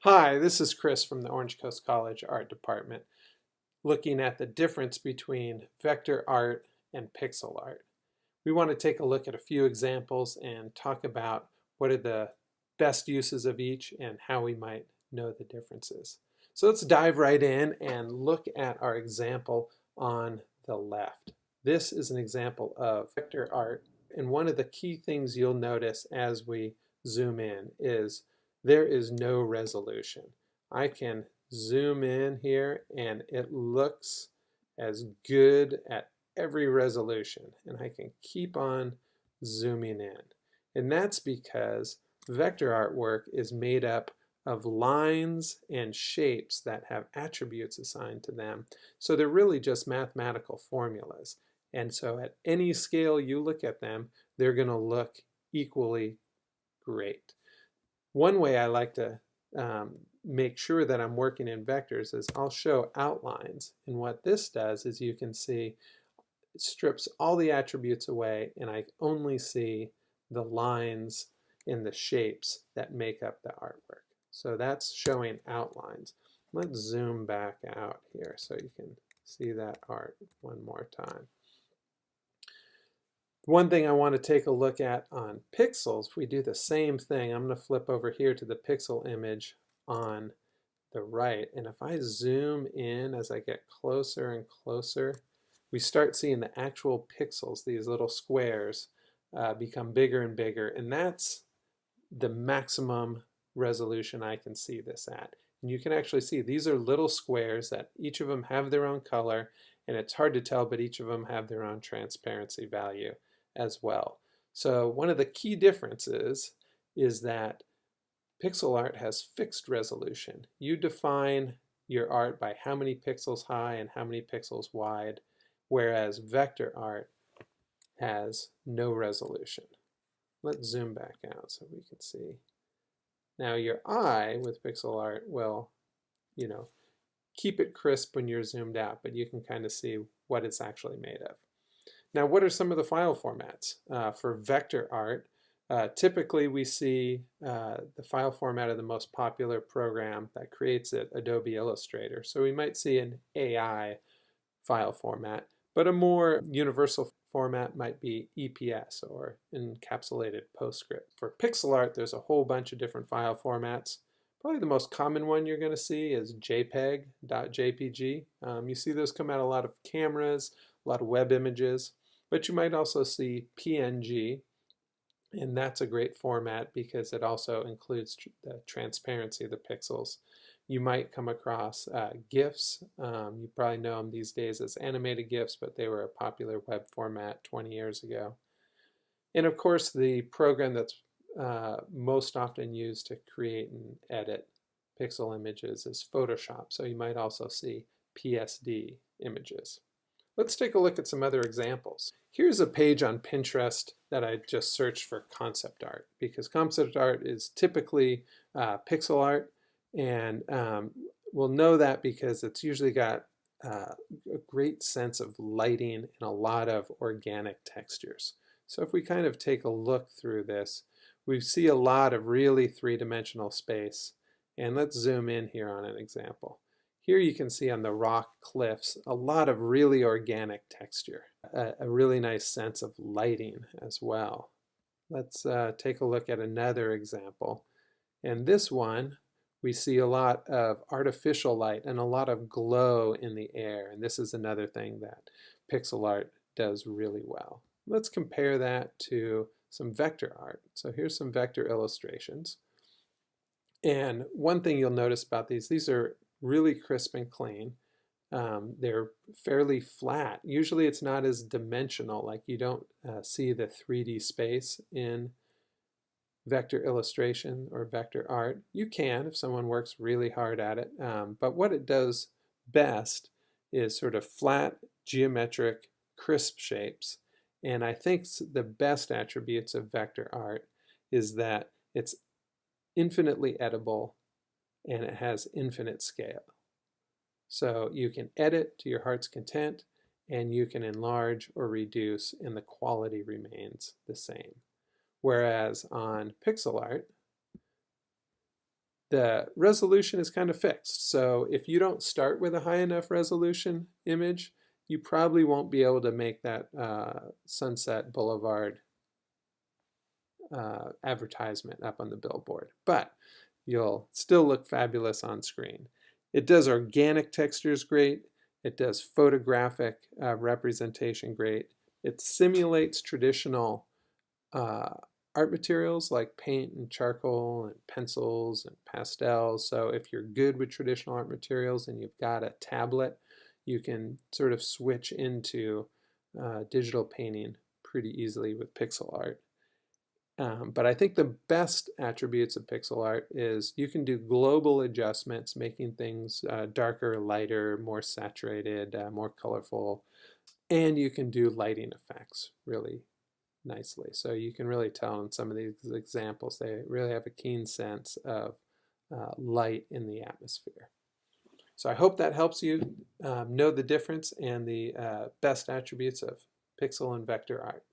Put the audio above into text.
Hi, this is Chris from the Orange Coast College Art Department, looking at the difference between vector art and pixel art. We want to take a look at a few examples and talk about what are the best uses of each and how we might know the differences. So let's dive right in and look at our example on the left. This is an example of vector art, and one of the key things you'll notice as we zoom in is there is no resolution. I can zoom in here and it looks as good at every resolution, and I can keep on zooming in. And that's because vector artwork is made up of lines and shapes that have attributes assigned to them. So they're really just mathematical formulas. And so at any scale you look at them, they're going to look equally great. One way I like to make sure that I'm working in vectors is I'll show outlines. And what this does is you can see it strips all the attributes away and I only see the lines and the shapes that make up the artwork. So that's showing outlines. Let's zoom back out here so you can see that art one more time. One thing I want to take a look at on pixels, if we do the same thing, I'm going to flip over here to the pixel image on the right. And if I zoom in as I get closer and closer, we start seeing the actual pixels, these little squares, become bigger and bigger. And that's the maximum resolution I can see this at. And you can actually see these are little squares that each of them have their own color, and it's hard to tell, but each of them have their own transparency value as well. So one of the key differences is that pixel art has fixed resolution. You define your art by how many pixels high and how many pixels wide, whereas vector art has no resolution. Let's zoom back out so we can see. Now your eye with pixel art will, keep it crisp when you're zoomed out, but you can kind of see what it's actually made of. Now, what are some of the file formats? For vector art, typically we see the file format of the most popular program that creates it, Adobe Illustrator. So we might see an AI file format, but a more universal format might be EPS or encapsulated PostScript. For pixel art, there's a whole bunch of different file formats. Probably the most common one you're going to see is JPEG.jpg. You see those come out a lot of cameras, a lot of web images, but you might also see PNG, and that's a great format because it also includes the transparency of the pixels. You might come across GIFs. You probably know them these days as animated GIFs, but they were a popular web format 20 years ago. And of course, the program that's most often used to create and edit pixel images is Photoshop. So you might also see PSD images. Let's take a look at some other examples. Here's a page on Pinterest that I just searched for concept art, because concept art is typically pixel art, and we'll know that because it's usually got a great sense of lighting and a lot of organic textures. So if we kind of take a look through this, we see a lot of really three-dimensional space. And let's zoom in here on an example. Here you can see on the rock cliffs a lot of really organic texture, a really nice sense of lighting as well. Let's take a look at another example. And this one, we see a lot of artificial light and a lot of glow in the air. And this is another thing that pixel art does really well. Let's compare that to some vector art. So here's some vector illustrations. And one thing you'll notice about these are really crisp and clean. They're fairly flat. Usually it's not as dimensional, like you don't see the 3D space in vector illustration or vector art. You can if someone works really hard at it, but what it does best is sort of flat, geometric, crisp shapes. And I think the best attributes of vector art is that it's infinitely editable and it has infinite scale. So you can edit to your heart's content, and you can enlarge or reduce, and the quality remains the same. Whereas on pixel art, the resolution is kind of fixed. So if you don't start with a high enough resolution image, you probably won't be able to make that Sunset Boulevard advertisement up on the billboard, but you'll still look fabulous on screen. It does organic textures great. It does photographic representation great. It simulates traditional art materials like paint and charcoal and pencils and pastels. So if you're good with traditional art materials and you've got a tablet, you can sort of switch into digital painting pretty easily with pixel art. But I think the best attributes of pixel art is you can do global adjustments, making things darker, lighter, more saturated, more colorful, and you can do lighting effects really nicely. So you can really tell in some of these examples, they really have a keen sense of light in the atmosphere. So I hope that helps you know the difference and the best attributes of pixel and vector art.